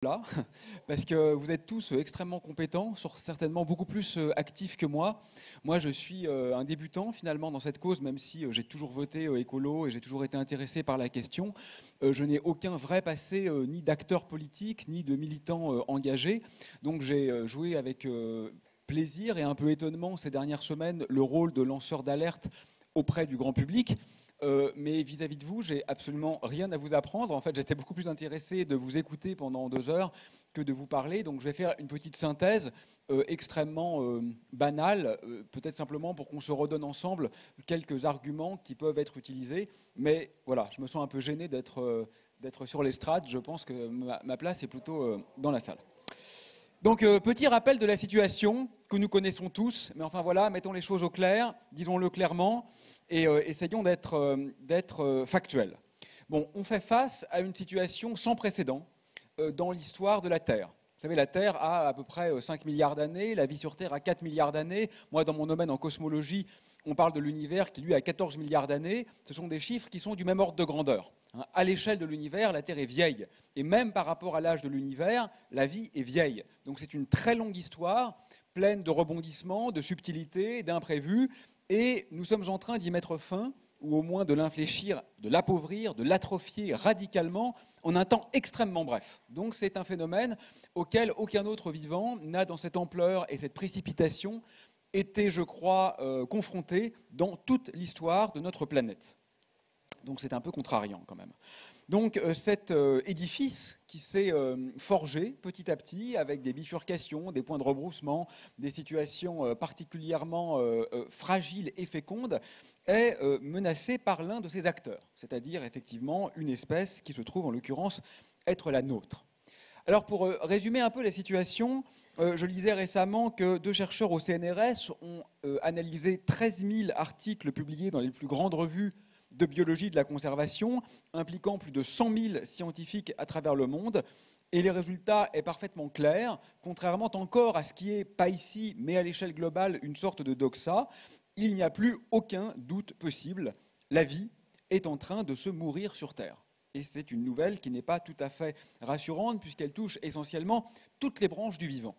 là, parce que vous êtes tous extrêmement compétents, certainement beaucoup plus actifs que moi. Moi, je suis un débutant finalement dans cette cause, même si j'ai toujours voté écolo et j'ai toujours été intéressé par la question. Je n'ai aucun vrai passé ni d'acteur politique, ni de militant engagé. Donc j'ai joué avec plaisir et un peu étonnement ces dernières semaines le rôle de lanceur d'alerte auprès du grand public. Mais vis-à-vis de vous, j'ai absolument rien à vous apprendre. En fait, j'étais beaucoup plus intéressé de vous écouter pendant 2 heures que de vous parler. Donc, je vais faire une petite synthèse extrêmement banale, peut-être simplement pour qu'on se redonne ensemble quelques arguments qui peuvent être utilisés. Mais voilà, je me sens un peu gêné d'être sur l'estrade. Je pense que ma place est plutôt dans la salle. Donc, petit rappel de la situation que nous connaissons tous. Mais enfin, voilà, mettons les choses au clair, disons-le clairement. Et essayons d'être factuels. Bon, on fait face à une situation sans précédent dans l'histoire de la Terre. Vous savez, la Terre a à peu près 5 milliards d'années, la vie sur Terre a 4 milliards d'années. Moi, dans mon domaine en cosmologie, on parle de l'univers qui, lui, a 14 milliards d'années. Ce sont des chiffres qui sont du même ordre de grandeur. À l'échelle de l'univers, la Terre est vieille. Et même par rapport à l'âge de l'univers, la vie est vieille. Donc c'est une très longue histoire, pleine de rebondissements, de subtilités, d'imprévus. Et nous sommes en train d'y mettre fin, ou au moins de l'infléchir, de l'appauvrir, de l'atrophier radicalement en un temps extrêmement bref. Donc c'est un phénomène auquel aucun autre vivant n'a dans cette ampleur et cette précipitation été, je crois, confronté dans toute l'histoire de notre planète. Donc c'est un peu contrariant quand même. Donc cet édifice qui s'est forgé petit à petit avec des bifurcations, des points de rebroussement, des situations particulièrement fragiles et fécondes, est menacé par l'un de ses acteurs, c'est-à-dire effectivement une espèce qui se trouve en l'occurrence être la nôtre. Alors pour résumer un peu la situation, je lisais récemment que 2 chercheurs au CNRS ont analysé 13 000 articles publiés dans les plus grandes revues de biologie de la conservation, impliquant plus de 100 000 scientifiques à travers le monde. Et les résultats est parfaitement clair, contrairement encore à ce qui est, pas ici, mais à l'échelle globale, une sorte de doxa. Il n'y a plus aucun doute possible. La vie est en train de se mourir sur Terre. Et c'est une nouvelle qui n'est pas tout à fait rassurante, puisqu'elle touche essentiellement toutes les branches du vivant.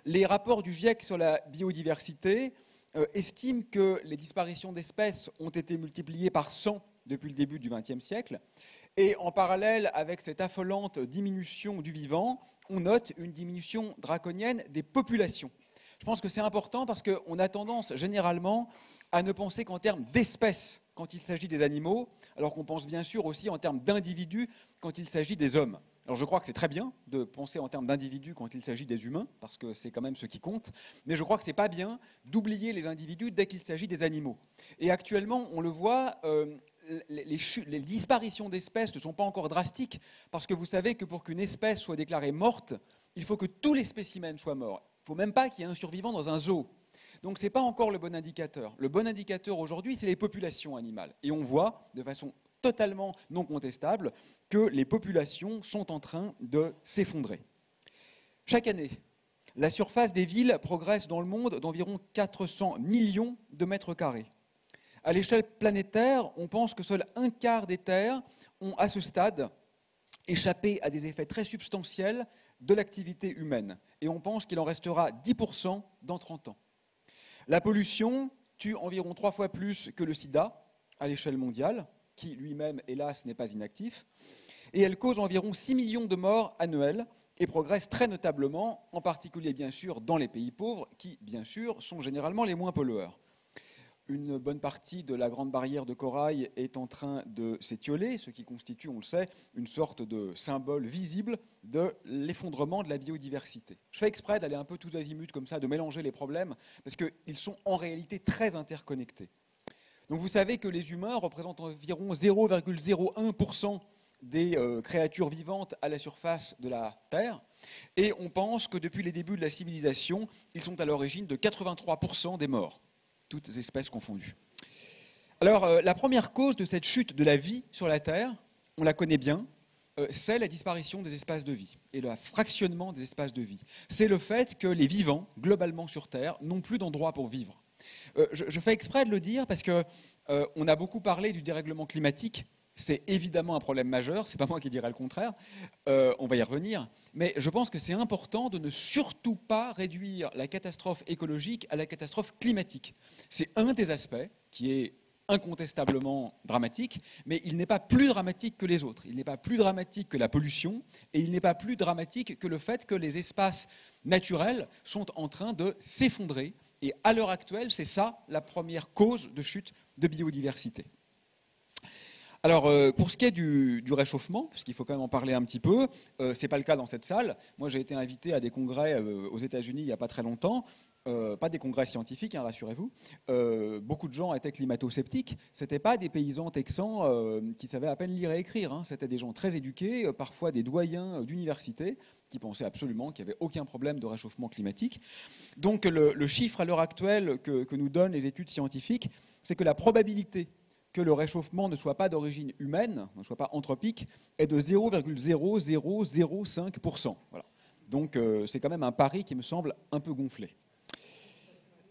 Les rapports du GIEC sur la biodiversité estime que les disparitions d'espèces ont été multipliées par 100 depuis le début du XXe siècle. Et en parallèle avec cette affolante diminution du vivant, on note une diminution draconienne des populations. Je pense que c'est important parce qu'on a tendance généralement à ne penser qu'en termes d'espèces quand il s'agit des animaux, alors qu'on pense bien sûr aussi en termes d'individus quand il s'agit des hommes. Alors je crois que c'est très bien de penser en termes d'individus quand il s'agit des humains, parce que c'est quand même ce qui compte, mais je crois que ce n'est pas bien d'oublier les individus dès qu'il s'agit des animaux. Et actuellement, on le voit, les disparitions d'espèces ne sont pas encore drastiques, parce que vous savez que pour qu'une espèce soit déclarée morte, il faut que tous les spécimens soient morts. Il ne faut même pas qu'il y ait un survivant dans un zoo. Donc ce n'est pas encore le bon indicateur. Le bon indicateur aujourd'hui, c'est les populations animales. Et on voit de façon totalement non contestable que les populations sont en train de s'effondrer. Chaque année, la surface des villes progresse dans le monde d'environ 400 millions de mètres carrés. À l'échelle planétaire, on pense que seul un quart des terres ont, à ce stade, échappé à des effets très substantiels de l'activité humaine. Et on pense qu'il en restera 10% dans 30 ans. La pollution tue environ 3 fois plus que le sida à l'échelle mondiale, qui lui-même, hélas, n'est pas inactif, et elle cause environ 6 millions de morts annuels et progresse très notablement, en particulier bien sûr dans les pays pauvres, qui bien sûr sont généralement les moins pollueurs. Une bonne partie de la grande barrière de corail est en train de s'étioler, ce qui constitue, on le sait, une sorte de symbole visible de l'effondrement de la biodiversité. Je fais exprès d'aller un peu tous azimuts comme ça, de mélanger les problèmes, parce qu'ils sont en réalité très interconnectés. Donc vous savez que les humains représentent environ 0,01% des créatures vivantes à la surface de la Terre, et on pense que depuis les débuts de la civilisation, ils sont à l'origine de 83% des morts, toutes espèces confondues. Alors la première cause de cette chute de la vie sur la Terre, on la connaît bien, c'est la disparition des espaces de vie et le fractionnement des espaces de vie. C'est le fait que les vivants, globalement sur Terre, n'ont plus d'endroit pour vivre. Je fais exprès de le dire parce qu'on a beaucoup parlé du dérèglement climatique C'est évidemment un problème majeur, c'est pas moi qui dirais le contraire, on va y revenir, mais je pense que c'est important de ne surtout pas réduire la catastrophe écologique à la catastrophe climatique. C'est un des aspects qui est incontestablement dramatique, mais il n'est pas plus dramatique que les autres. Il n'est pas plus dramatique que la pollution, et il n'est pas plus dramatique que le fait que les espaces naturels sont en train de s'effondrer, et à l'heure actuelle, c'est ça la première cause de chute de biodiversité. Alors, pour ce qui est du réchauffement, puisqu'il faut quand même en parler un petit peu, ce n'est pas le cas dans cette salle. Moi, j'ai été invité à des congrès aux États-Unis il n'y a pas très longtemps, pas des congrès scientifiques, hein, rassurez-vous. Beaucoup de gens étaient climato-sceptiques. Ce n'étaient pas des paysans texans qui savaient à peine lire et écrire, hein. C'était des gens très éduqués, parfois des doyens d'université, qui pensaient absolument qu'il n'y avait aucun problème de réchauffement climatique. Donc, le chiffre à l'heure actuelle que nous donnent les études scientifiques, c'est que la probabilité que le réchauffement ne soit pas d'origine humaine, ne soit pas anthropique, est de 0,0005%. Voilà. Donc c'est quand même un pari qui me semble un peu gonflé.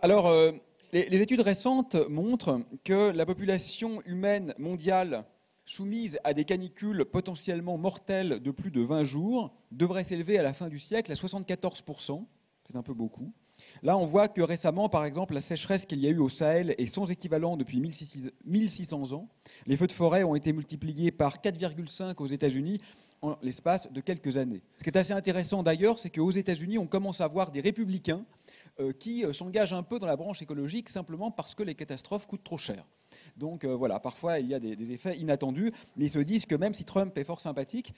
Alors, les études récentes montrent que la population humaine mondiale soumise à des canicules potentiellement mortelles de plus de 20 jours devrait s'élever à la fin du siècle à 74%. C'est un peu beaucoup. Là, on voit que récemment, par exemple, la sécheresse qu'il y a eu au Sahel est sans équivalent depuis 1600 ans. Les feux de forêt ont été multipliés par 4,5 aux États-Unis en l'espace de quelques années. Ce qui est assez intéressant d'ailleurs, c'est qu'aux États-Unis, on commence à voir des républicains qui s'engagent un peu dans la branche écologique simplement parce que les catastrophes coûtent trop cher. Donc voilà, parfois il y a des effets inattendus, mais ils se disent que même si Trump est fort sympathique,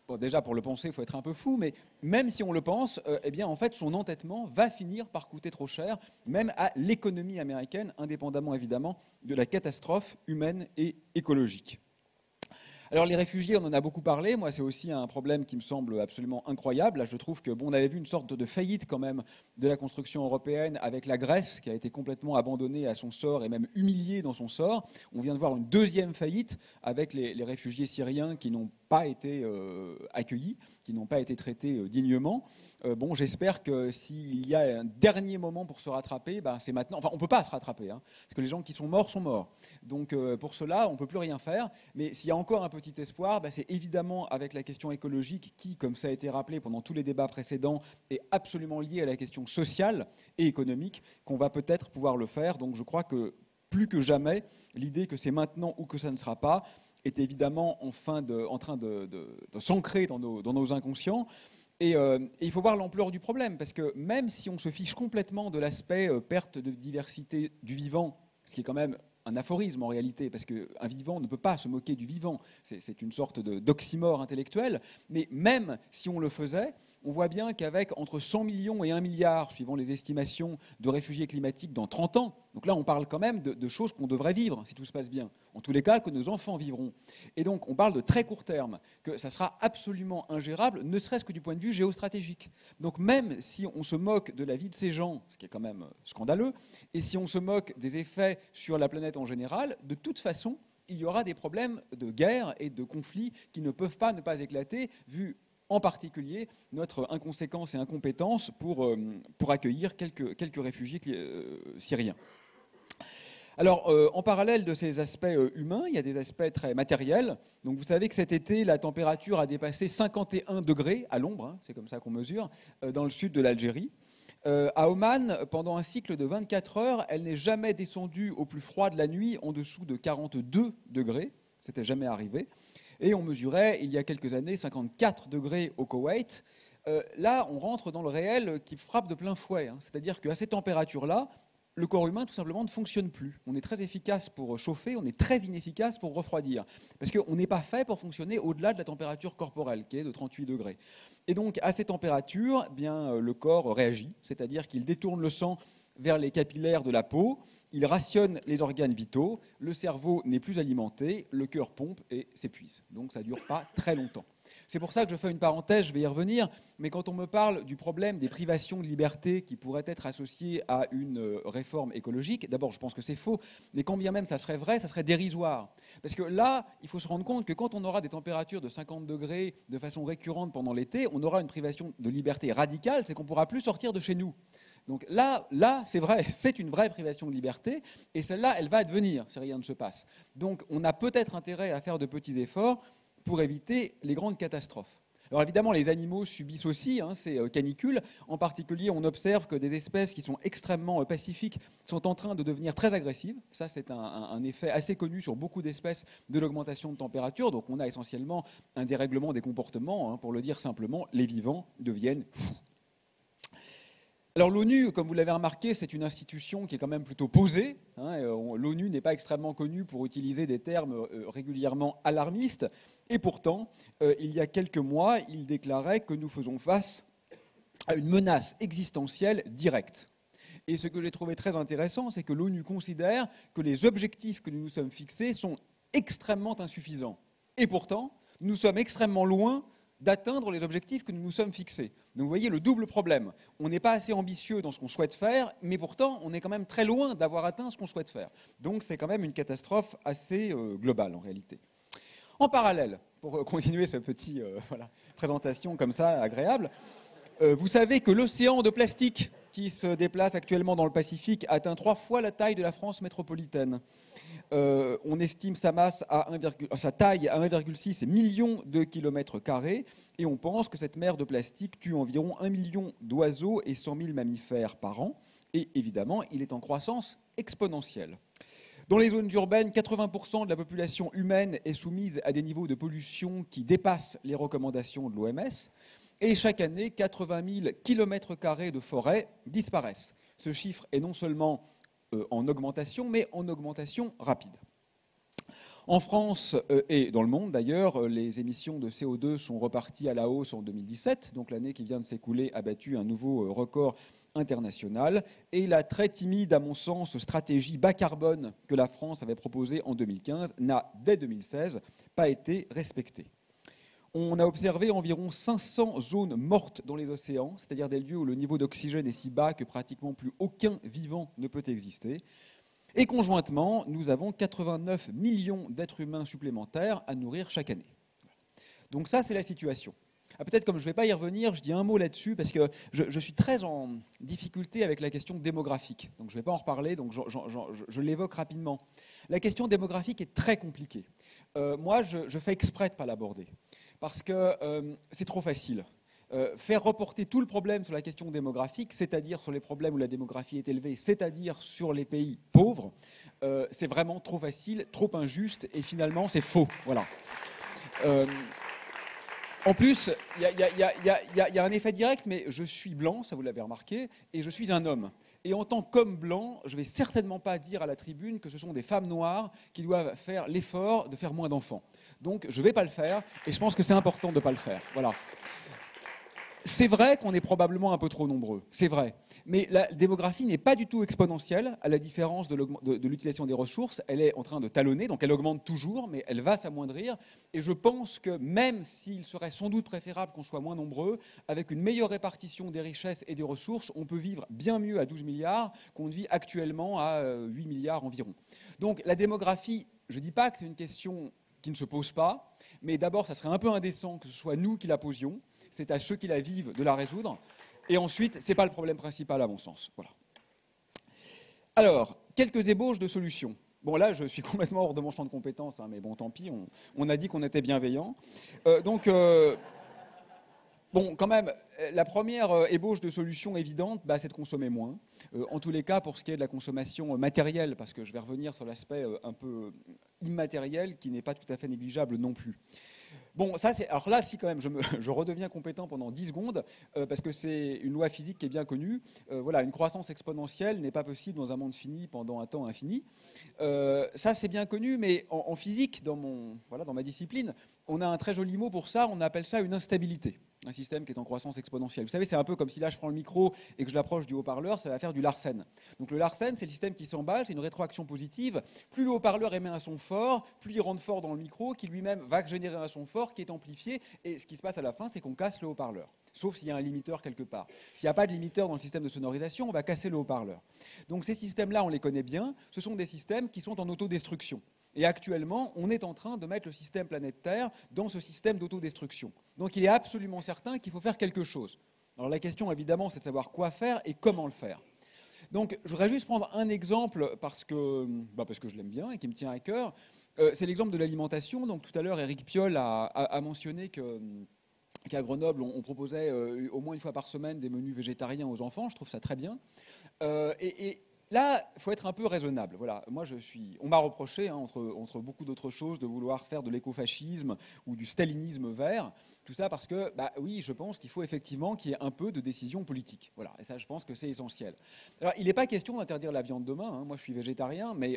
bon, déjà, pour le penser, il faut être un peu fou, mais même si on le pense, eh bien, en fait, son entêtement va finir par coûter trop cher, même à l'économie américaine, indépendamment évidemment de la catastrophe humaine et écologique. Alors les réfugiés, on en a beaucoup parlé. Moi, c'est aussi un problème qui me semble absolument incroyable. Là, je trouve que on avait vu une sorte de faillite quand même de la construction européenne avec la Grèce, qui a été complètement abandonnée à son sort et même humiliée dans son sort. On vient de voir une deuxième faillite avec les réfugiés syriens qui n'ont pas été accueillis, qui n'ont pas été traités dignement. Bon, j'espère que s'il y a un dernier moment pour se rattraper, ben, c'est maintenant. Enfin, on ne peut pas se rattraper, hein, parce que les gens qui sont morts sont morts. Donc, pour cela, on ne peut plus rien faire. Mais s'il y a encore un petit espoir, ben, c'est évidemment avec la question écologique qui, comme ça a été rappelé pendant tous les débats précédents, est absolument liée à la question sociale et économique, qu'on va peut-être pouvoir le faire. Donc, je crois que plus que jamais, l'idée que c'est maintenant ou que ça ne sera pas est évidemment en train de s'ancrer dans nos inconscients. Et il faut voir l'ampleur du problème, parce que même si on se fiche complètement de l'aspect perte de diversité du vivant, ce qui est quand même un aphorisme en réalité, parce qu'un vivant ne peut pas se moquer du vivant, c'est une sorte d'oxymore intellectuel, mais même si on le faisait, on voit bien qu'avec entre 100 millions et 1 milliard, suivant les estimations de réfugiés climatiques dans 30 ans, donc là on parle quand même de choses qu'on devrait vivre si tout se passe bien, en tous les cas que nos enfants vivront. Et donc on parle de très court terme, que ça sera absolument ingérable, ne serait-ce que du point de vue géostratégique. Donc même si on se moque de la vie de ces gens, ce qui est quand même scandaleux, et si on se moque des effets sur la planète en général, de toute façon, il y aura des problèmes de guerre et de conflits qui ne peuvent pas ne pas éclater, vu en particulier notre inconséquence et incompétence pour accueillir quelques réfugiés syriens. Alors, en parallèle de ces aspects humains, il y a des aspects très matériels. Donc, vous savez que cet été, la température a dépassé 51 degrés à l'ombre, hein, c'est comme ça qu'on mesure, dans le sud de l'Algérie. À Oman, pendant un cycle de 24 heures, elle n'est jamais descendue au plus froid de la nuit en dessous de 42 degrés. C'était jamais arrivé. Et on mesurait, il y a quelques années, 54 degrés au Koweït. Là, on rentre dans le réel qui frappe de plein fouet. Hein. C'est-à-dire qu'à ces températures-là, le corps humain, tout simplement, ne fonctionne plus. On est très efficace pour chauffer, on est très inefficace pour refroidir. Parce qu'on n'est pas fait pour fonctionner au-delà de la température corporelle, qui est de 38 degrés. Et donc, à ces températures, eh bien, le corps réagit, c'est-à-dire qu'il détourne le sang vers les capillaires de la peau, il rationne les organes vitaux, le cerveau n'est plus alimenté, le cœur pompe et s'épuise. Donc ça ne dure pas très longtemps. C'est pour ça que je fais une parenthèse, je vais y revenir, mais quand on me parle du problème des privations de liberté qui pourraient être associées à une réforme écologique, d'abord je pense que c'est faux, mais quand bien même ça serait vrai, ça serait dérisoire. Parce que là, il faut se rendre compte que quand on aura des températures de 50 degrés de façon récurrente pendant l'été, on aura une privation de liberté radicale, c'est qu'on ne pourra plus sortir de chez nous. Donc là c'est vrai, c'est une vraie privation de liberté, et celle-là, elle va advenir si rien ne se passe. Donc on a peut-être intérêt à faire de petits efforts pour éviter les grandes catastrophes. Alors évidemment, les animaux subissent aussi ces canicules. En particulier, on observe que des espèces qui sont extrêmement pacifiques sont en train de devenir très agressives. Ça, c'est un effet assez connu sur beaucoup d'espèces de l'augmentation de température. Donc on a essentiellement un dérèglement des comportements. Pour le dire simplement, les vivants deviennent fous. Alors l'ONU, comme vous l'avez remarqué, c'est une institution qui est quand même plutôt posée. L'ONU n'est pas extrêmement connue pour utiliser des termes régulièrement alarmistes. Et pourtant, il y a quelques mois, il déclarait que nous faisons face à une menace existentielle directe. Et ce que j'ai trouvé très intéressant, c'est que l'ONU considère que les objectifs que nous nous sommes fixés sont extrêmement insuffisants. Et pourtant, nous sommes extrêmement loin d'atteindre les objectifs que nous nous sommes fixés. Donc vous voyez le double problème. On n'est pas assez ambitieux dans ce qu'on souhaite faire, mais pourtant on est quand même très loin d'avoir atteint ce qu'on souhaite faire. Donc c'est quand même une catastrophe assez globale en réalité. En parallèle, pour continuer cette petite présentation comme ça agréable, vous savez que l'océan de plastique qui se déplace actuellement dans le Pacifique atteint 3 fois la taille de la France métropolitaine. On estime sa taille à 1,6 million de kilomètres carrés et on pense que cette mer de plastique tue environ 1 million d'oiseaux et 100 000 mammifères par an. Et évidemment, il est en croissance exponentielle. Dans les zones urbaines, 80% de la population humaine est soumise à des niveaux de pollution qui dépassent les recommandations de l'OMS. Et chaque année, 80 000 km² de forêt disparaissent. Ce chiffre est non seulement en augmentation, mais en augmentation rapide. En France et dans le monde d'ailleurs, les émissions de CO2 sont reparties à la hausse en 2017, donc l'année qui vient de s'écouler a battu un nouveau record international, et la très timide, à mon sens, stratégie bas carbone que la France avait proposée en 2015 n'a, dès 2016, pas été respectée. On a observé environ 500 zones mortes dans les océans, c'est-à-dire des lieux où le niveau d'oxygène est si bas que pratiquement plus aucun vivant ne peut exister. Et conjointement, nous avons 89 millions d'êtres humains supplémentaires à nourrir chaque année. Donc ça, c'est la situation. Peut-être comme je ne vais pas y revenir, je dis un mot là-dessus parce que je suis très en difficulté avec la question démographique. Donc je ne vais pas en reparler, donc je l'évoque rapidement. La question démographique est très compliquée. Moi, je fais exprès de ne pas l'aborder parce que c'est trop facile. Faire reporter tout le problème sur la question démographique, c'est-à-dire sur les problèmes où la démographie est élevée, c'est-à-dire sur les pays pauvres, c'est vraiment trop facile, trop injuste, et finalement, c'est faux. Voilà. En plus, il y a un effet direct, mais je suis blanc, ça vous l'avez remarqué, et je suis un homme. Et en tant qu'homme blanc, je ne vais certainement pas dire à la tribune que ce sont des femmes noires qui doivent faire l'effort de faire moins d'enfants. Donc, je ne vais pas le faire, et je pense que c'est important de ne pas le faire. Voilà. C'est vrai qu'on est probablement un peu trop nombreux, c'est vrai. Mais la démographie n'est pas du tout exponentielle, à la différence de l'utilisation des ressources. Elle est en train de talonner, donc elle augmente toujours, mais elle va s'amoindrir. Et je pense que même s'il serait sans doute préférable qu'on soit moins nombreux, avec une meilleure répartition des richesses et des ressources, on peut vivre bien mieux à 12 milliards qu'on ne vit actuellement à 8 milliards environ. Donc la démographie, je ne dis pas que c'est une question qui ne se pose pas, mais d'abord, ça serait un peu indécent que ce soit nous qui la posions. C'est à ceux qui la vivent de la résoudre. Et ensuite, ce n'est pas le problème principal à mon sens. Voilà. Alors, quelques ébauches de solutions. Bon, là, je suis complètement hors de mon champ de compétences, mais bon, tant pis, on a dit qu'on était bienveillant. Bon, quand même, la première ébauche de solution évidente, c'est de consommer moins. En tous les cas, pour ce qui est de la consommation matérielle, parce que je vais revenir sur l'aspect un peu immatériel qui n'est pas tout à fait négligeable non plus. Bon, alors là, si quand même, je redeviens compétent pendant 10 secondes, parce que c'est une loi physique qui est bien connue. Voilà, une croissance exponentielle n'est pas possible dans un monde fini pendant un temps infini. Ça, c'est bien connu, mais en physique, dans ma discipline, on a un très joli mot pour ça, on appelle ça une instabilité. Un système qui est en croissance exponentielle. Vous savez, c'est un peu comme si là je prends le micro et que je l'approche du haut-parleur, ça va faire du Larsen. Donc le Larsen, c'est le système qui s'emballe, c'est une rétroaction positive. Plus le haut-parleur émet un son fort, plus il rentre fort dans le micro, qui lui-même va générer un son fort qui est amplifié. Et ce qui se passe à la fin, c'est qu'on casse le haut-parleur. Sauf s'il y a un limiteur quelque part. S'il n'y a pas de limiteur dans le système de sonorisation, on va casser le haut-parleur. Donc ces systèmes-là, on les connaît bien. Ce sont des systèmes qui sont en autodestruction. Et actuellement, on est en train de mettre le système planète Terre dans ce système d'autodestruction. Donc il est absolument certain qu'il faut faire quelque chose. Alors la question, évidemment, c'est de savoir quoi faire et comment le faire. Donc, je voudrais juste prendre un exemple parce que je l'aime bien et qui me tient à cœur. C'est l'exemple de l'alimentation. Donc, tout à l'heure, Éric Piolle a mentionné qu'à Grenoble, on proposait au moins une fois par semaine des menus végétariens aux enfants. Je trouve ça très bien. Et là, il faut être un peu raisonnable. Voilà, on m'a reproché, hein, entre beaucoup d'autres choses, de vouloir faire de l'écofascisme ou du stalinisme vert. Tout ça parce que, oui, je pense qu'il faut effectivement qu'il y ait un peu de décision politique. Voilà, et ça, je pense que c'est essentiel. Alors, il n'est pas question d'interdire la viande demain. Hein. Moi, je suis végétarien, mais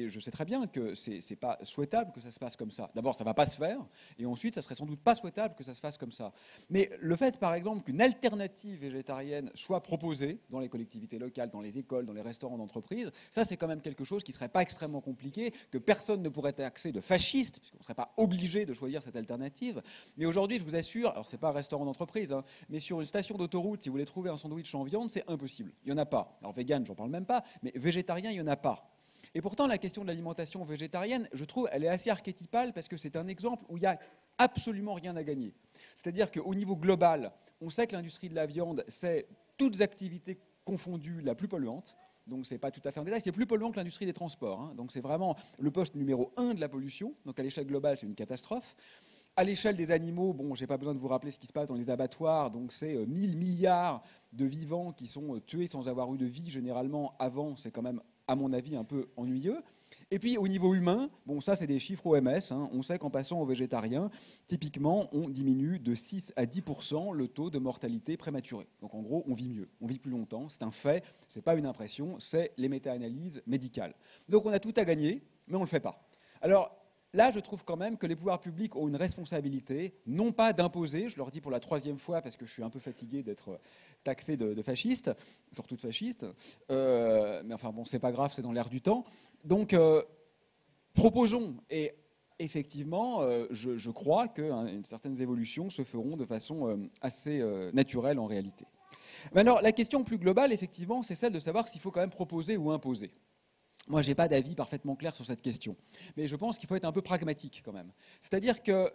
je sais très bien que c'est pas souhaitable que ça se passe comme ça. D'abord, ça ne va pas se faire, et ensuite, ça serait sans doute pas souhaitable que ça se fasse comme ça. Mais le fait, par exemple, qu'une alternative végétarienne soit proposée dans les collectivités locales, dans les écoles, dans les restaurants d'entreprise, ça, c'est quand même quelque chose qui ne serait pas extrêmement compliqué, que personne ne pourrait taxer de fasciste, puisqu'on ne serait pas obligé de choisir cette alternative. Mais aujourd'hui, je vous assure, alors c'est pas un restaurant d'entreprise, hein, mais sur une station d'autoroute, si vous voulez trouver un sandwich en viande, c'est impossible. Il n'y en a pas. Alors vegan, j'en parle même pas, mais végétarien, il n'y en a pas. Et pourtant, la question de l'alimentation végétarienne, je trouve, elle est assez archétypale parce que c'est un exemple où il n'y a absolument rien à gagner. C'est-à-dire qu'au niveau global, on sait que l'industrie de la viande, c'est toutes activités confondues la plus polluante. Donc, ce n'est pas tout à fait un détail. C'est plus polluant que l'industrie des transports. Hein. Donc, c'est vraiment le poste numéro 1 de la pollution. Donc, à l'échelle globale, c'est une catastrophe. À l'échelle des animaux, bon, je n'ai pas besoin de vous rappeler ce qui se passe dans les abattoirs. Donc, c'est 1000 milliards de vivants qui sont tués sans avoir eu de vie, généralement, avant. C'est quand même, à mon avis, un peu ennuyeux. Et puis, au niveau humain, bon, ça, c'est des chiffres OMS. Hein. On sait qu'en passant au végétarien, typiquement, on diminue de 6 à 10% le taux de mortalité prématurée. Donc, en gros, on vit mieux, on vit plus longtemps. C'est un fait, ce n'est pas une impression, c'est les méta-analyses médicales. Donc, on a tout à gagner, mais on ne le fait pas. Alors, là, je trouve quand même que les pouvoirs publics ont une responsabilité, non pas d'imposer, je leur dis pour la 3e fois, parce que je suis un peu fatigué d'être taxé de fasciste, surtout de fasciste, mais enfin bon, c'est pas grave, c'est dans l'air du temps. Donc, proposons, et effectivement, je crois que certaines évolutions se feront de façon assez naturelle en réalité. Mais alors, la question plus globale, effectivement, c'est celle de savoir s'il faut quand même proposer ou imposer. Moi, je n'ai pas d'avis parfaitement clair sur cette question. Mais je pense qu'il faut être un peu pragmatique quand même. C'est-à-dire que,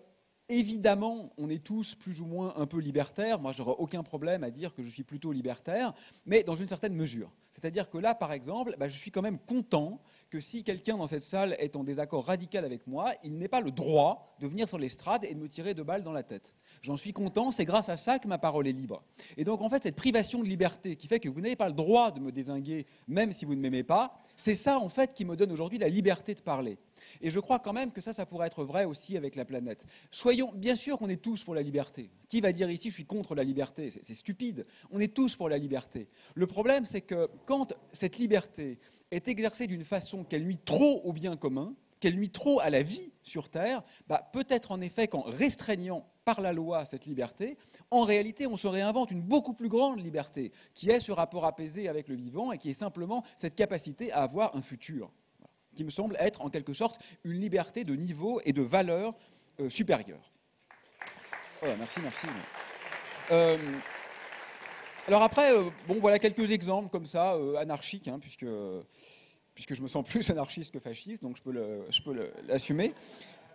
évidemment, on est tous plus ou moins un peu libertaires. Moi, je n'aurais aucun problème à dire que je suis plutôt libertaire, mais dans une certaine mesure. C'est-à-dire que là, par exemple, je suis quand même content que si quelqu'un dans cette salle est en désaccord radical avec moi, il n'ait pas le droit de venir sur l'estrade et de me tirer 2 balles dans la tête. J'en suis content, c'est grâce à ça que ma parole est libre. Et donc, en fait, cette privation de liberté qui fait que vous n'avez pas le droit de me dézinguer, même si vous ne m'aimez pas, c'est ça, en fait, qui me donne aujourd'hui la liberté de parler. Et je crois quand même que ça pourrait être vrai aussi avec la planète. Soyons, bien sûr qu'on est tous pour la liberté. Qui va dire ici, je suis contre la liberté? C'est stupide. On est tous pour la liberté. Le problème, c'est que quand cette liberté est exercée d'une façon qu'elle nuit trop au bien commun, qu'elle nuit trop à la vie sur Terre, peut-être en effet qu'en restreignant par la loi cette liberté, en réalité on se réinvente une beaucoup plus grande liberté, qui est ce rapport apaisé avec le vivant et qui est simplement cette capacité à avoir un futur, qui me semble être en quelque sorte une liberté de niveau et de valeur supérieure. Voilà, merci. Alors après, voilà quelques exemples comme ça, anarchiques, hein, puisque je me sens plus anarchiste que fasciste, donc je peux l'assumer.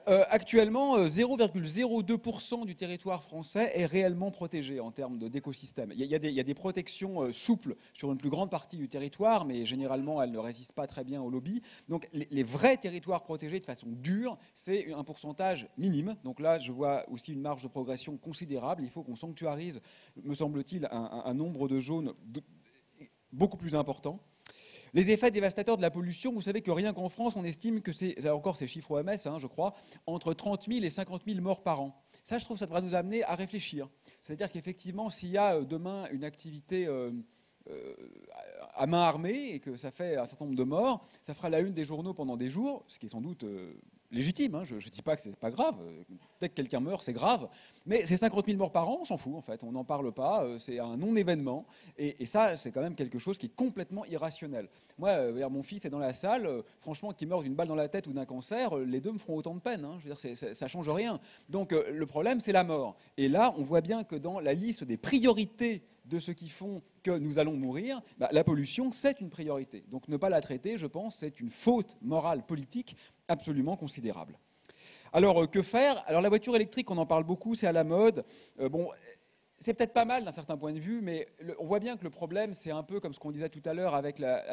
Actuellement, 0,02% du territoire français est réellement protégé en termes d'écosystème. Il y a des protections souples sur une plus grande partie du territoire, mais généralement, elles ne résistent pas très bien au lobby. Donc, les vrais territoires protégés de façon dure, c'est un pourcentage minime. Donc là, je vois aussi une marge de progression considérable. Il faut qu'on sanctuarise, me semble-t-il, un nombre de zones beaucoup plus important. Les effets dévastateurs de la pollution, vous savez que rien qu'en France, on estime que c'est, encore ces chiffres OMS, hein, je crois, entre 30 000 et 50 000 morts par an. Ça, je trouve, ça devrait nous amener à réfléchir. C'est-à-dire qu'effectivement, s'il y a demain une activité à main armée et que ça fait un certain nombre de morts, ça fera la une des journaux pendant des jours, ce qui est sans doute légitime. Hein, je ne dis pas que c'est pas grave. Dès que quelqu'un meurt, c'est grave. Mais ces 50 000 morts par an, on s'en fout en fait. On n'en parle pas. C'est un non-événement. Et ça, c'est quand même quelque chose qui est complètement irrationnel. Moi, mon fils est dans la salle. Franchement, qu'il meure d'une balle dans la tête ou d'un cancer, les deux me feront autant de peine. Hein. Je veux dire, ça change rien. Donc le problème, c'est la mort. Et là, on voit bien que dans la liste des priorités de ce qui font que nous allons mourir, la pollution, c'est une priorité. Donc ne pas la traiter, je pense, c'est une faute morale politique absolument considérable. Alors, que faire? Alors, la voiture électrique, on en parle beaucoup, c'est à la mode. c'est peut-être pas mal d'un certain point de vue, mais on voit bien que le problème, c'est un peu comme ce qu'on disait tout à l'heure avec la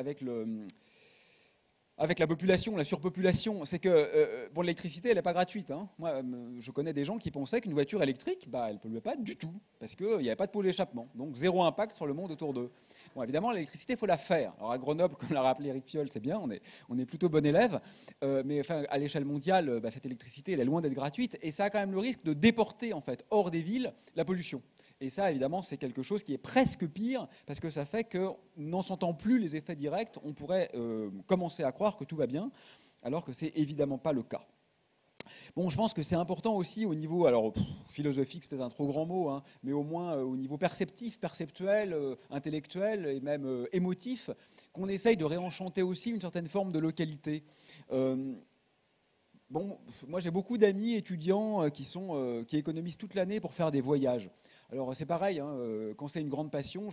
population, la surpopulation. C'est que bon, l'électricité, elle n'est pas gratuite. Hein. Moi, je connais des gens qui pensaient qu'une voiture électrique, bah, elle ne polluait pas du tout, parce qu'il n'y avait pas de pôle d'échappement. Donc zéro impact sur le monde autour d'eux. Bon, évidemment, l'électricité, il faut la faire. Alors à Grenoble, comme l'a rappelé Eric Piolle, c'est bien, on est plutôt bon élève. Mais enfin, à l'échelle mondiale, bah, cette électricité, elle est loin d'être gratuite. Et ça a quand même le risque de déporter, en fait, hors des villes, la pollution. Et ça, évidemment, c'est quelque chose qui est presque pire, parce que ça fait que, n'en sentant plus les effets directs, on pourrait commencer à croire que tout va bien, alors que ce n'est évidemment pas le cas. Bon, je pense que c'est important aussi au niveau, alors philosophique, c'est peut-être un trop grand mot, hein, mais au moins au niveau perceptif, perceptuel, intellectuel et même émotif, qu'on essaye de réenchanter aussi une certaine forme de localité. Bon, moi j'ai beaucoup d'amis étudiants qui économisent toute l'année pour faire des voyages. Alors c'est pareil, hein, quand c'est une grande passion,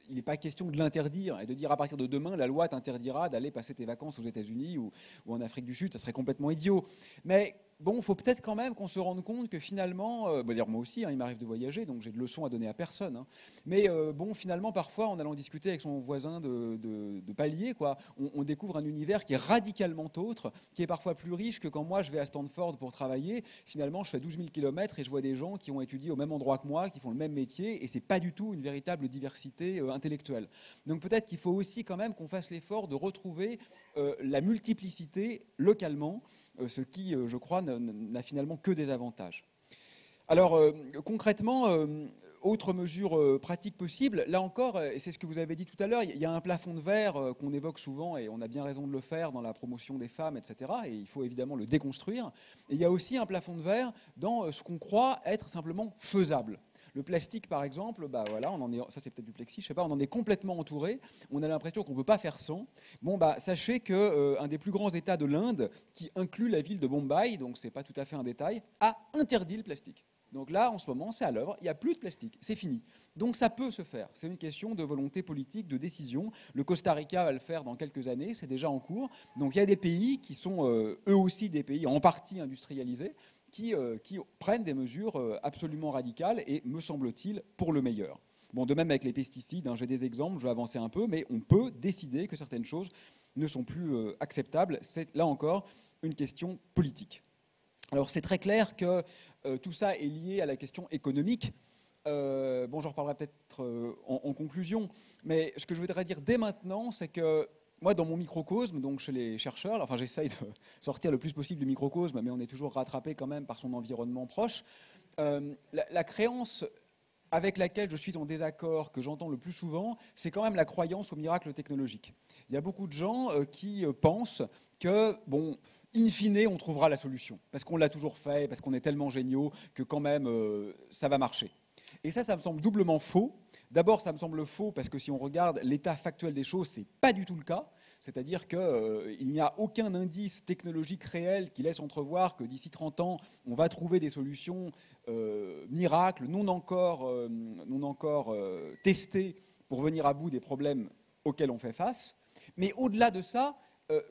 il n'est pas question de l'interdire et de dire à partir de demain, la loi t'interdira d'aller passer tes vacances aux États-Unis ou en Afrique du Sud, ça serait complètement idiot. Mais bon, il faut peut-être quand même qu'on se rende compte que finalement, d'ailleurs moi aussi, hein, il m'arrive de voyager, donc j'ai de leçons à donner à personne. Hein, mais bon, finalement, parfois, en allant discuter avec son voisin de palier, quoi, on découvre un univers qui est radicalement autre, qui est parfois plus riche que quand moi je vais à Stanford pour travailler. Finalement, je fais 12 000 km et je vois des gens qui ont étudié au même endroit que moi, qui font le même métier, et c'est pas du tout une véritable diversité intellectuelle. Donc peut-être qu'il faut aussi quand même qu'on fasse l'effort de retrouver la multiplicité localement, ce qui, je crois, n'a finalement que des avantages. Alors concrètement, autre mesure pratique possible, là encore, et c'est ce que vous avez dit tout à l'heure, il y a un plafond de verre qu'on évoque souvent, et on a bien raison de le faire dans la promotion des femmes, etc., et il faut évidemment le déconstruire. Et il y a aussi un plafond de verre dans ce qu'on croit être simplement faisable. Le plastique, par exemple, bah voilà, ça c'est peut-être du plexi, je sais pas, on en est complètement entouré. On a l'impression qu'on ne peut pas faire sans. Bon, bah sachez que un des plus grands États de l'Inde, qui inclut la ville de Bombay, donc c'est pas tout à fait un détail, a interdit le plastique. Donc là, en ce moment, c'est à l'œuvre. Il n'y a plus de plastique, c'est fini. Donc ça peut se faire. C'est une question de volonté politique, de décision. Le Costa Rica va le faire dans quelques années, c'est déjà en cours. Donc il y a des pays qui sont eux aussi des pays en partie industrialisés, qui prennent des mesures absolument radicales et, me semble-t-il, pour le meilleur. Bon, de même avec les pesticides, hein, j'ai des exemples, je vais avancer un peu, mais on peut décider que certaines choses ne sont plus acceptables. C'est, là encore, une question politique. Alors, c'est très clair que tout ça est lié à la question économique. Bon, j'en reparlerai peut-être en conclusion, mais ce que je voudrais dire dès maintenant, c'est que moi, dans mon microcosme, donc chez les chercheurs, enfin j'essaye de sortir le plus possible du microcosme, mais on est toujours rattrapé quand même par son environnement proche. La créance avec laquelle je suis en désaccord, que j'entends le plus souvent, c'est quand même la croyance au miracle technologique. Il y a beaucoup de gens qui pensent que, bon, in fine, on trouvera la solution, parce qu'on l'a toujours fait, parce qu'on est tellement géniaux que quand même, ça va marcher. Et ça me semble doublement faux. D'abord, ça me semble faux parce que si on regarde l'état factuel des choses, ce n'est pas du tout le cas. C'est-à-dire qu'il n'y a aucun indice technologique réel qui laisse entrevoir que d'ici 30 ans, on va trouver des solutions miracles, non encore testées pour venir à bout des problèmes auxquels on fait face. Mais au-delà de ça,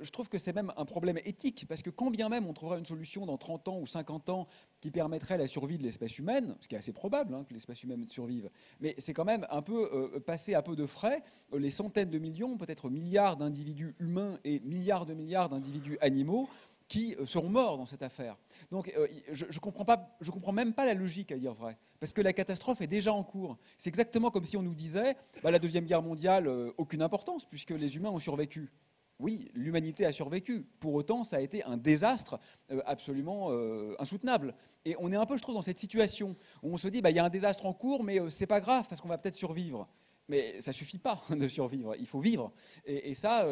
je trouve que c'est même un problème éthique, parce que quand bien même on trouvera une solution dans 30 ans ou 50 ans qui permettrait la survie de l'espèce humaine, ce qui est assez probable, hein, que l'espèce humaine survive, mais c'est quand même un peu passer à peu de frais les centaines de millions, peut-être milliards d'individus humains et milliards d'individus animaux qui seront morts dans cette affaire. Donc je comprends même pas la logique, à dire vrai, parce que la catastrophe est déjà en cours. C'est exactement comme si on nous disait bah, la Deuxième Guerre mondiale, aucune importance, puisque les humains ont survécu. Oui, l'humanité a survécu. Pour autant, ça a été un désastre absolument insoutenable. Et on est un peu, je trouve, dans cette situation où on se dit, bah, y a un désastre en cours, mais c'est pas grave, parce qu'on va peut-être survivre. Mais ça suffit pas de survivre, il faut vivre. Et ça,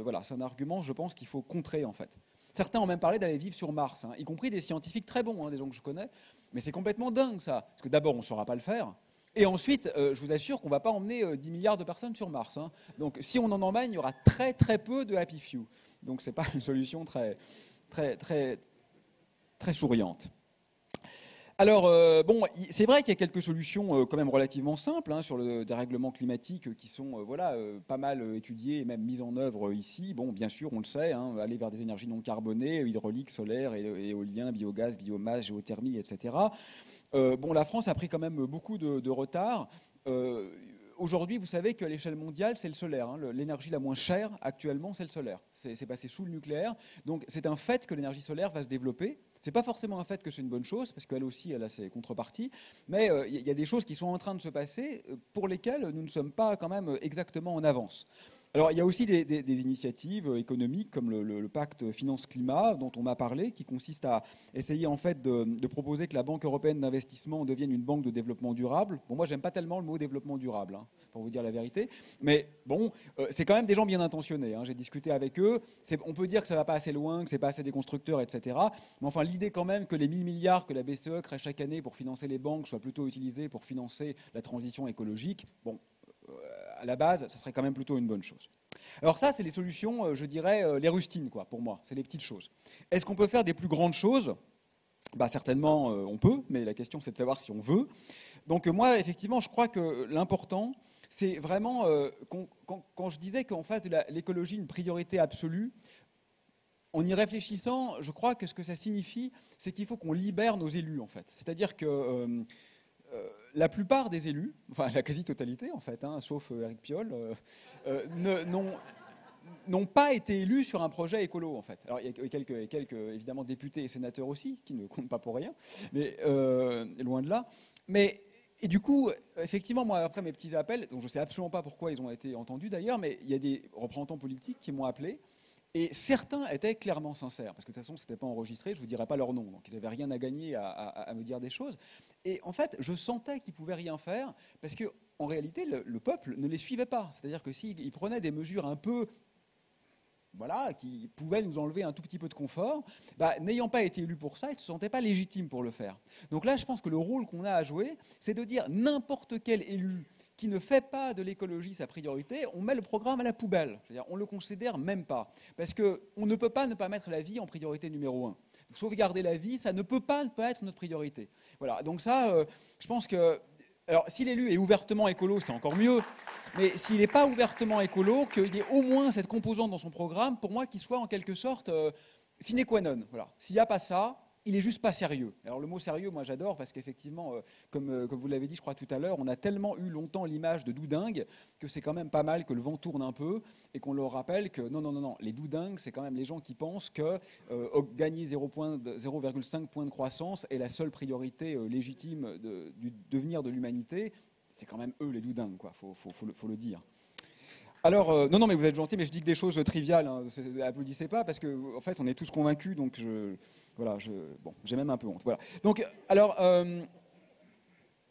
voilà, c'est un argument, je pense, qu'il faut contrer, en fait. Certains ont même parlé d'aller vivre sur Mars, hein, y compris des scientifiques très bons, hein, des gens que je connais. Mais c'est complètement dingue, ça. Parce que d'abord, on ne saura pas le faire. Et ensuite, je vous assure qu'on ne va pas emmener 10 milliards de personnes sur Mars. Hein. Donc si on en emmène, il y aura très très peu de happy few. Donc ce n'est pas une solution très souriante. Alors, bon, c'est vrai qu'il y a quelques solutions quand même relativement simples hein, sur le dérèglement climatique qui sont voilà, pas mal étudiées et même mises en œuvre ici. Bon, bien sûr, on le sait, hein, aller vers des énergies non carbonées, hydraulique, solaire, éolien, biogaz, biomasse, géothermie, etc. Bon, la France a pris quand même beaucoup de retard. Aujourd'hui, vous savez qu'à l'échelle mondiale, c'est le solaire. Hein. L'énergie la moins chère actuellement, c'est le solaire. C'est passé sous le nucléaire. Donc c'est un fait que l'énergie solaire va se développer. Ce n'est pas forcément un fait que c'est une bonne chose, parce qu'elle aussi, elle a ses contreparties. Mais il y a des choses qui sont en train de se passer pour lesquelles nous ne sommes pas quand même exactement en avance. Alors, il y a aussi des initiatives économiques comme le pacte finance-climat dont on m'a parlé, qui consiste à essayer en fait de proposer que la Banque européenne d'investissement devienne une banque de développement durable. Bon, moi, j'aime pas tellement le mot développement durable, hein, pour vous dire la vérité. Mais bon, c'est quand même des gens bien intentionnés. Hein. J'ai discuté avec eux. On peut dire que ça va pas assez loin, que c'est pas assez des constructeurs, etc. Mais enfin, l'idée quand même que les 1000 milliards que la BCE crée chaque année pour financer les banques soient plutôt utilisés pour financer la transition écologique, bon, à la base, ça serait quand même plutôt une bonne chose. Alors ça, c'est les solutions, je dirais, les rustines, quoi, pour moi. C'est les petites choses. Est-ce qu'on peut faire des plus grandes choses ? Bah, certainement, on peut, mais la question, c'est de savoir si on veut. Donc moi, effectivement, je crois que l'important, c'est vraiment, quand je disais qu'on fasse de l'écologie une priorité absolue, en y réfléchissant, je crois que ce que ça signifie, c'est qu'il faut qu'on libère nos élus, en fait. C'est-à-dire que la plupart des élus, enfin la quasi-totalité en fait, hein, sauf Éric Piolle, n'ont pas été élus sur un projet écolo en fait. Alors il y a quelques évidemment députés et sénateurs aussi qui ne comptent pas pour rien, mais loin de là. Mais et du coup, effectivement, moi après mes petits appels, donc je ne sais absolument pas pourquoi ils ont été entendus d'ailleurs, mais il y a des représentants politiques qui m'ont appelé. Et certains étaient clairement sincères, parce que de toute façon, ce n'était pas enregistré, je ne vous dirai pas leur nom, donc ils n'avaient rien à gagner à me dire des choses. Et en fait, je sentais qu'ils ne pouvaient rien faire, parce qu'en réalité, le peuple ne les suivait pas. C'est-à-dire que s'ils prenaient des mesures un peu, voilà, qui pouvaient nous enlever un tout petit peu de confort, bah, n'ayant pas été élus pour ça, ils ne se sentaient pas légitimes pour le faire. Donc là, je pense que le rôle qu'on a à jouer, c'est de dire n'importe quel élu qui ne fait pas de l'écologie sa priorité, on met le programme à la poubelle. C'est-à-dire, on ne le considère même pas. Parce qu'on ne peut pas ne pas mettre la vie en priorité numéro 1. Sauvegarder la vie, ça ne peut pas ne pas être notre priorité. Voilà, donc ça, je pense que... Alors, si l'élu est ouvertement écolo, c'est encore mieux. Mais s'il n'est pas ouvertement écolo, qu'il y ait au moins cette composante dans son programme, pour moi, qu'il soit en quelque sorte sine qua non. Voilà. S'il n'y a pas ça, il n'est juste pas sérieux. Alors le mot sérieux, moi j'adore, parce qu'effectivement, comme vous l'avez dit, je crois tout à l'heure, on a tellement eu longtemps l'image de doudingue que c'est quand même pas mal que le vent tourne un peu et qu'on leur rappelle que non, les doudingues, c'est quand même les gens qui pensent que gagner 0,5 points de croissance est la seule priorité légitime du devenir de l'humanité. C'est quand même eux les doudingues, quoi. Faut le dire. Alors, non, mais vous êtes gentil, mais je dis que des choses triviales, hein, applaudissez pas, parce qu'en fait, on est tous convaincus, donc j'ai même un peu honte. Voilà. Donc, alors,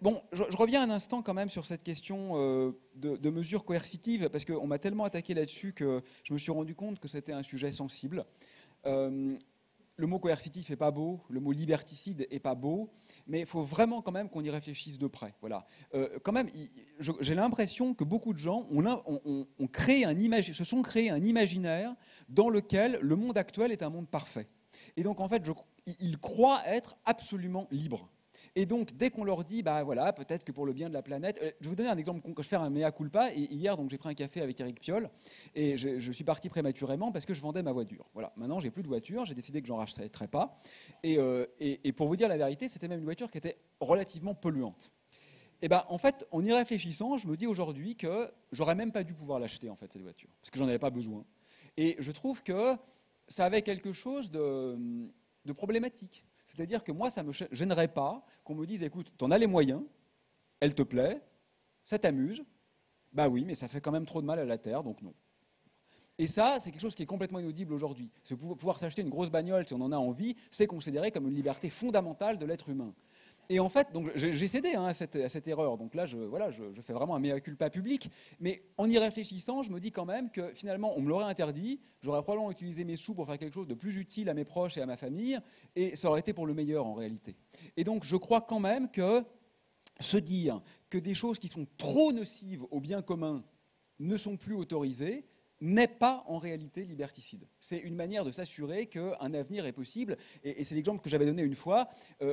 bon, je reviens un instant quand même sur cette question de mesures coercitives, parce qu'on m'a tellement attaqué là-dessus que je me suis rendu compte que c'était un sujet sensible. Le mot coercitif n'est pas beau, le mot liberticide n'est pas beau, mais il faut vraiment quand même qu'on y réfléchisse de près. Voilà. Quand même, j'ai l'impression que beaucoup de gens se sont créés un imaginaire dans lequel le monde actuel est un monde parfait. Et donc, en fait, ils croient être absolument libres. Et donc, dès qu'on leur dit, bah voilà, peut-être que pour le bien de la planète, je vais vous donner un exemple, je vais faire un mea culpa. Et hier, donc, j'ai pris un café avec Éric Piolle et je suis parti prématurément parce que je vendais ma voiture. Voilà. Maintenant, j'ai plus de voiture, j'ai décidé que j'en rachèterais pas. Et pour vous dire la vérité, c'était même une voiture qui était relativement polluante. Et ben, en fait, en y réfléchissant, je me dis aujourd'hui que j'aurais même pas dû pouvoir l'acheter en fait cette voiture parce que j'en avais pas besoin. Et je trouve que ça avait quelque chose de problématique. C'est-à-dire que moi, ça ne me gênerait pas qu'on me dise, écoute, tu en as les moyens, elle te plaît, ça t'amuse, bah oui, mais ça fait quand même trop de mal à la Terre, donc non. Et ça, c'est quelque chose qui est complètement inaudible aujourd'hui. C'est pouvoir s'acheter une grosse bagnole si on en a envie, c'est considéré comme une liberté fondamentale de l'être humain. Et en fait, donc, j'ai cédé à cette erreur. Donc là, je fais vraiment un mea culpa public. Mais en y réfléchissant, je me dis quand même que finalement, on me l'aurait interdit. J'aurais probablement utilisé mes sous pour faire quelque chose de plus utile à mes proches et à ma famille. Et ça aurait été pour le meilleur en réalité. Et donc, je crois quand même que se dire que des choses qui sont trop nocives au bien commun ne sont plus autorisées n'est pas en réalité liberticide. C'est une manière de s'assurer qu'un avenir est possible. Et c'est l'exemple que j'avais donné une fois.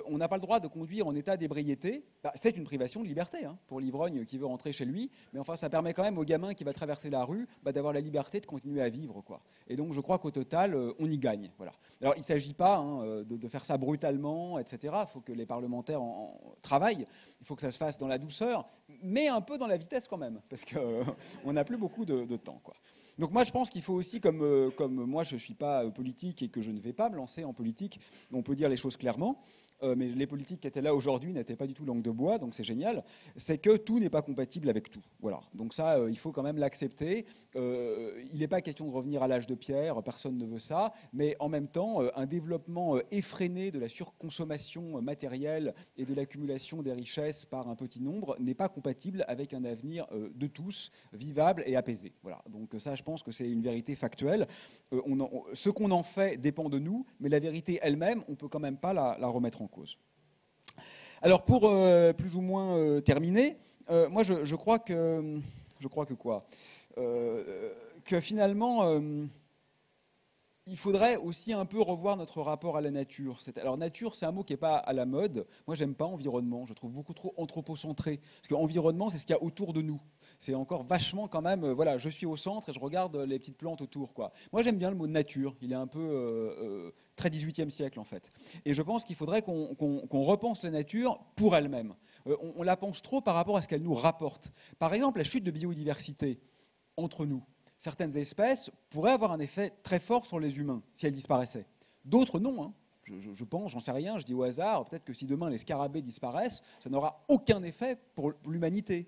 On n'a pas le droit de conduire en état d'ébriété. Bah, c'est une privation de liberté hein, pour l'ivrogne qui veut rentrer chez lui. Mais enfin, ça permet quand même au gamin qui va traverser la rue d'avoir la liberté de continuer à vivre, quoi. Et donc, je crois qu'au total, on y gagne. Voilà. Alors, il ne s'agit pas hein, de faire ça brutalement, etc. Il faut que les parlementaires en travaillent. Il faut que ça se fasse dans la douceur, mais un peu dans la vitesse quand même, parce qu'on n'a plus beaucoup de temps, quoi. Donc moi, je pense qu'il faut aussi, comme moi, je ne suis pas politique et que je ne vais pas me lancer en politique, on peut dire les choses clairement, mais les politiques qui étaient là aujourd'hui n'étaient pas du tout langue de bois, donc c'est génial, c'est que tout n'est pas compatible avec tout. Voilà. Donc ça, il faut quand même l'accepter. Il n'est pas question de revenir à l'âge de pierre, personne ne veut ça, mais en même temps, un développement effréné de la surconsommation matérielle et de l'accumulation des richesses par un petit nombre n'est pas compatible avec un avenir de tous, vivable et apaisé. Voilà. Donc ça, je pense que c'est une vérité factuelle. Ce qu'on en fait dépend de nous, mais la vérité elle-même, on ne peut quand même pas la remettre en cause. Alors pour plus ou moins terminer, moi je crois que quoi que finalement il faudrait aussi un peu revoir notre rapport à la nature. Alors nature, c'est un mot qui n'est pas à la mode. Moi, j'aime pas environnement. Je trouve beaucoup trop anthropocentré. Parce que environnement, c'est ce qu'il y a autour de nous. C'est encore vachement quand même. Voilà, je suis au centre et je regarde les petites plantes autour, quoi. Moi, j'aime bien le mot nature. Il est un peu très 18e siècle en fait. Et je pense qu'il faudrait qu'on repense la nature pour elle-même. On la pense trop par rapport à ce qu'elle nous rapporte. Par exemple, la chute de biodiversité entre nous. Certaines espèces pourraient avoir un effet très fort sur les humains si elles disparaissaient. D'autres non. Hein. Je pense, j'en sais rien, je dis au hasard, peut-être que si demain les scarabées disparaissent, ça n'aura aucun effet pour l'humanité.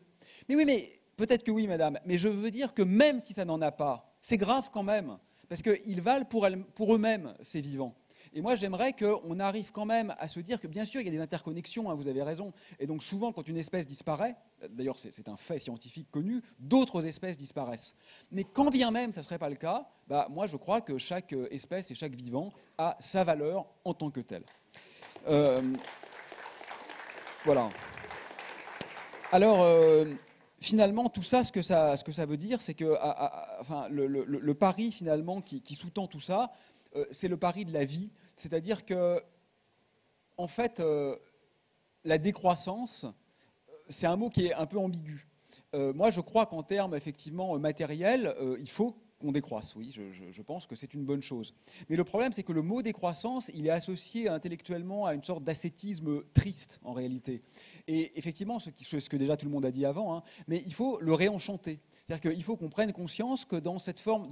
Mais oui, mais peut-être que oui, madame, mais je veux dire que même si ça n'en a pas, c'est grave quand même, parce qu'ils valent pour eux-mêmes, ces vivants. Et moi, j'aimerais qu'on arrive quand même à se dire que, bien sûr, il y a des interconnexions, hein, vous avez raison. Et donc, souvent, quand une espèce disparaît, d'ailleurs, c'est un fait scientifique connu, d'autres espèces disparaissent. Mais quand bien même ça ne serait pas le cas, bah, moi, je crois que chaque espèce et chaque vivant a sa valeur en tant que tel. Voilà. Alors, finalement, tout ça, ce que ça veut dire, c'est que enfin, le pari, finalement, qui sous-tend tout ça, c'est le pari de la vie. C'est-à-dire que, en fait, la décroissance, c'est un mot qui est un peu ambigu. Moi, je crois qu'en termes, effectivement, matériels, il faut qu'on décroisse. Oui, je pense que c'est une bonne chose. Mais le problème, c'est que le mot décroissance, il est associé intellectuellement à une sorte d'ascétisme triste, en réalité. Et effectivement, ce que déjà tout le monde a dit avant, hein, mais il faut le réenchanter. C'est-à-dire qu'il faut qu'on prenne conscience que dans cette forme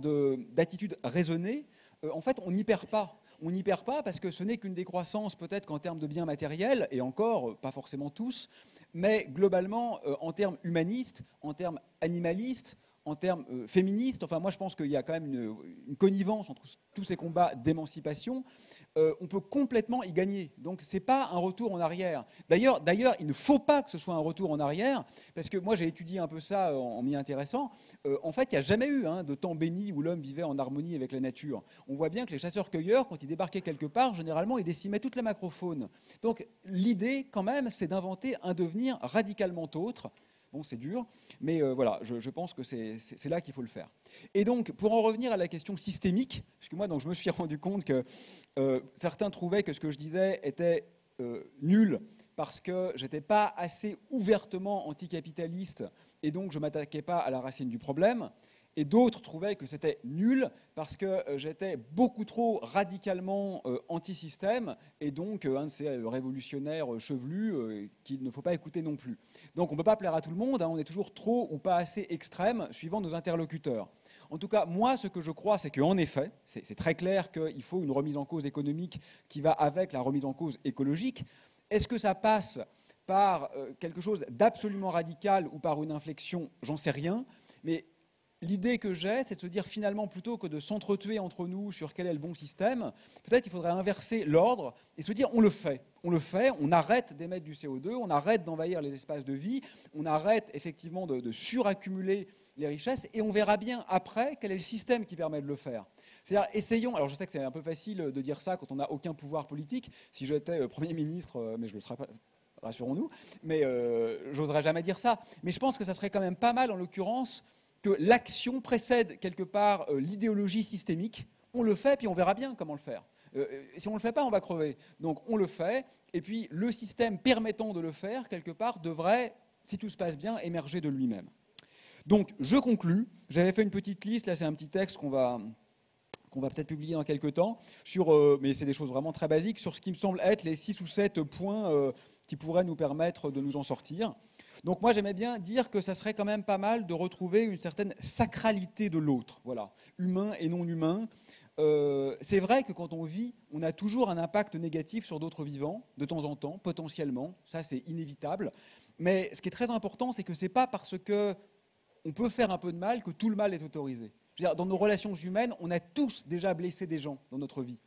d'attitude raisonnée, en fait, on n'y perd pas. On n'y perd pas parce que ce n'est qu'une décroissance peut-être qu'en termes de biens matériels, et encore, pas forcément tous, mais globalement, en termes humanistes, en termes animalistes, en termes féministes, enfin moi je pense qu'il y a quand même une connivence entre tous ces combats d'émancipation, on peut complètement y gagner. Donc ce n'est pas un retour en arrière. D'ailleurs, il ne faut pas que ce soit un retour en arrière, parce que moi j'ai étudié un peu ça en m'y intéressant. En fait, il n'y a jamais eu de temps béni où l'homme vivait en harmonie avec la nature. On voit bien que les chasseurs-cueilleurs, quand ils débarquaient quelque part, généralement ils décimaient toute la macrofaune. Donc l'idée quand même, c'est d'inventer un devenir radicalement autre. Bon, c'est dur, mais voilà, je pense que c'est là qu'il faut le faire. Et donc, pour en revenir à la question systémique, parce que moi, donc, je me suis rendu compte que certains trouvaient que ce que je disais était nul, parce que je n'étais pas assez ouvertement anticapitaliste, et donc je ne m'attaquais pas à la racine du problème. Et d'autres trouvaient que c'était nul parce que j'étais beaucoup trop radicalement anti-système et donc un de ces révolutionnaires chevelus qu'il ne faut pas écouter non plus. Donc on ne peut pas plaire à tout le monde, hein, on est toujours trop ou pas assez extrême suivant nos interlocuteurs. En tout cas, moi, ce que je crois, c'est qu'en effet, c'est très clair qu'il faut une remise en cause économique qui va avec la remise en cause écologique. Est-ce que ça passe par quelque chose d'absolument radical ou par une inflexion? J'en sais rien, mais l'idée que j'ai, c'est de se dire finalement, plutôt que de s'entretuer entre nous sur quel est le bon système, peut-être il faudrait inverser l'ordre et se dire on le fait, on arrête d'émettre du CO2, on arrête d'envahir les espaces de vie, on arrête effectivement de suraccumuler les richesses et on verra bien après quel est le système qui permet de le faire. C'est-à-dire, essayons, alors je sais que c'est un peu facile de dire ça quand on n'a aucun pouvoir politique, si j'étais Premier ministre, mais je ne le serai pas, rassurons-nous, mais j'oserais jamais dire ça. Mais je pense que ça serait quand même pas mal, en l'occurrence, que l'action précède quelque part l'idéologie systémique. On le fait, puis on verra bien comment le faire. Si on ne le fait pas, on va crever. Donc on le fait, et puis le système permettant de le faire, quelque part, devrait, si tout se passe bien, émerger de lui-même. Donc je conclus. J'avais fait une petite liste, là c'est un petit texte qu'on va peut-être publier dans quelques temps, mais c'est des choses vraiment très basiques, sur ce qui me semble être les 6 ou 7 points qui pourraient nous permettre de nous en sortir. Donc moi j'aimais bien dire que ça serait quand même pas mal de retrouver une certaine sacralité de l'autre, voilà, humain et non humain. C'est vrai que quand on vit, on a toujours un impact négatif sur d'autres vivants, de temps en temps, potentiellement, ça c'est inévitable. Mais ce qui est très important, c'est que ce n'est pas parce qu'on peut faire un peu de mal que tout le mal est autorisé. Je veux dire, dans nos relations humaines, on a tous déjà blessé des gens dans notre vie.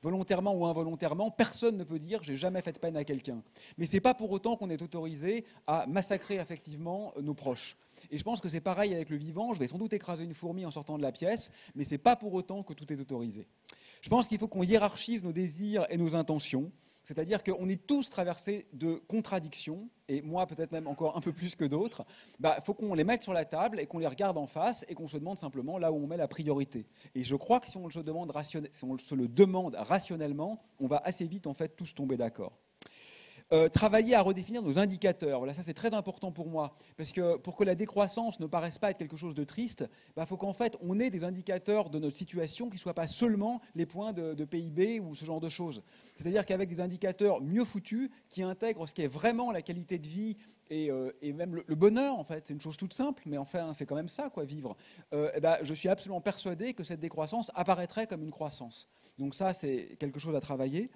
Volontairement ou involontairement, personne ne peut dire « j'ai jamais fait de peine à quelqu'un ». Mais ce n'est pas pour autant qu'on est autorisé à massacrer affectivement nos proches. Et je pense que c'est pareil avec le vivant. Je vais sans doute écraser une fourmi en sortant de la pièce, mais ce n'est pas pour autant que tout est autorisé. Je pense qu'il faut qu'on hiérarchise nos désirs et nos intentions. C'est-à-dire qu'on est tous traversés de contradictions, et moi peut-être même encore un peu plus que d'autres. Il faut qu'on les mette sur la table et qu'on les regarde en face et qu'on se demande simplement là où on met la priorité. Et je crois que si on se le demande rationnellement, on va assez vite en fait tous tomber d'accord. Travailler à redéfinir nos indicateurs. Voilà, ça c'est très important pour moi, parce que pour que la décroissance ne paraisse pas être quelque chose de triste, il faut qu'en fait on ait des indicateurs de notre situation qui ne soient pas seulement les points de PIB ou ce genre de choses. C'est-à-dire qu'avec des indicateurs mieux foutus, qui intègrent ce qui est vraiment la qualité de vie et même le bonheur, en fait, c'est une chose toute simple, mais enfin c'est quand même ça, quoi, vivre. Je suis absolument persuadé que cette décroissance apparaîtrait comme une croissance. Donc ça c'est quelque chose à travailler.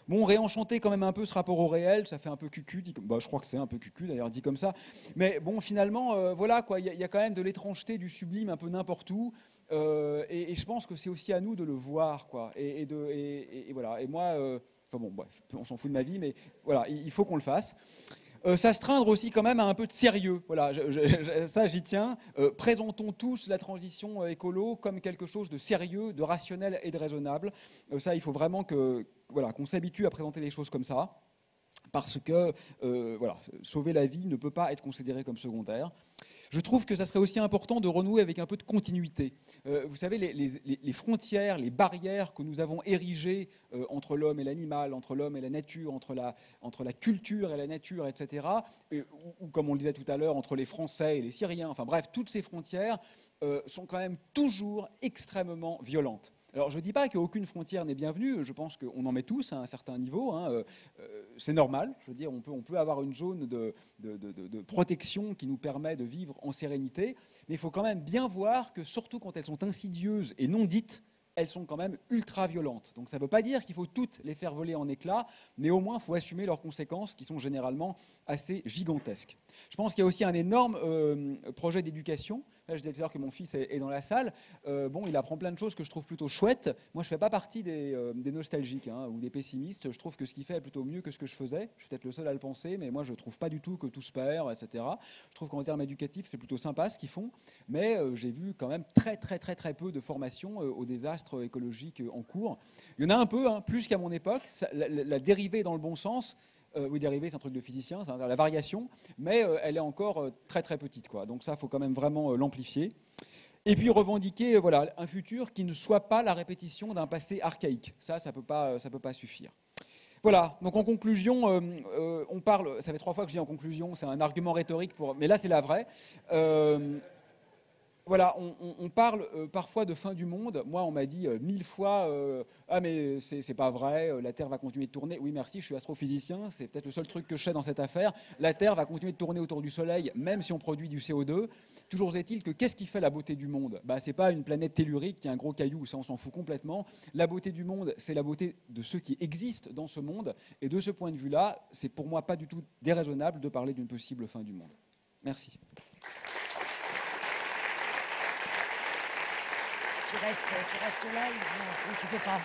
Bon, réenchanter quand même un peu ce rapport au réel, ça fait un peu cucu, je crois que c'est un peu cucu d'ailleurs dit comme ça, mais bon, finalement, voilà, quoi, il y a quand même de l'étrangeté, du sublime un peu n'importe où, et je pense que c'est aussi à nous de le voir, quoi, et voilà, et moi, on s'en fout de ma vie, mais voilà, il faut qu'on le fasse. S'astreindre aussi quand même à un peu de sérieux. Voilà, ça j'y tiens. Présentons tous la transition écolo comme quelque chose de sérieux, de rationnel et de raisonnable. Ça, il faut vraiment qu'on s'habitue à présenter les choses comme ça, parce que sauver la vie ne peut pas être considéré comme secondaire. Je trouve que ça serait aussi important de renouer avec un peu de continuité. Vous savez, les frontières, les barrières que nous avons érigées entre l'homme et l'animal, entre l'homme et la nature, entre la culture et la nature, etc., ou comme on le disait tout à l'heure, entre les Français et les Syriens, enfin bref, toutes ces frontières sont quand même toujours extrêmement violentes. Alors, je ne dis pas qu'aucune frontière n'est bienvenue, je pense qu'on en met tous à un certain niveau, hein. C'est normal, je veux dire, on peut avoir une zone de protection qui nous permet de vivre en sérénité, mais il faut quand même bien voir que, surtout quand elles sont insidieuses et non dites, elles sont quand même ultra violentes. Donc ça ne veut pas dire qu'il faut toutes les faire voler en éclats, mais au moins il faut assumer leurs conséquences qui sont généralement assez gigantesques. Je pense qu'il y a aussi un énorme projet d'éducation. Là, je disais tout à l'heure que mon fils est dans la salle. Il apprend plein de choses que je trouve plutôt chouettes. Moi, je ne fais pas partie des nostalgiques ou des pessimistes. Je trouve que ce qu'il fait est plutôt mieux que ce que je faisais. Je suis peut-être le seul à le penser, mais moi, je ne trouve pas du tout que tout se perd, etc. Je trouve qu'en termes éducatifs, c'est plutôt sympa ce qu'ils font. Mais j'ai vu quand même très, très, très, très peu de formation au désastre écologique en cours. Il y en a un peu, plus qu'à mon époque. La dérivée dans le bon sens. Oui, dérivée, c'est un truc de physicien, c'est la variation, mais elle est encore très très petite, quoi. Donc ça, il faut quand même vraiment l'amplifier. Et puis revendiquer un futur qui ne soit pas la répétition d'un passé archaïque. Ça peut pas suffire. Voilà, donc en conclusion, on parle, ça fait 3 fois que je dis en conclusion, c'est un argument rhétorique, mais là c'est la vraie. Voilà, on parle parfois de fin du monde. Moi, on m'a dit 1000 fois ah mais c'est pas vrai, la Terre va continuer de tourner. Oui, merci, je suis astrophysicien, c'est peut-être le seul truc que je sais dans cette affaire. La Terre va continuer de tourner autour du Soleil, même si on produit du CO2. Toujours est-il que qu'est-ce qui fait la beauté du monde ? C'est pas une planète tellurique qui est un gros caillou, ça on s'en fout complètement. La beauté du monde, c'est la beauté de ceux qui existent dans ce monde. Et de ce point de vue-là, c'est pour moi pas du tout déraisonnable de parler d'une possible fin du monde. Merci. Tu restes là ou tu peux pas ?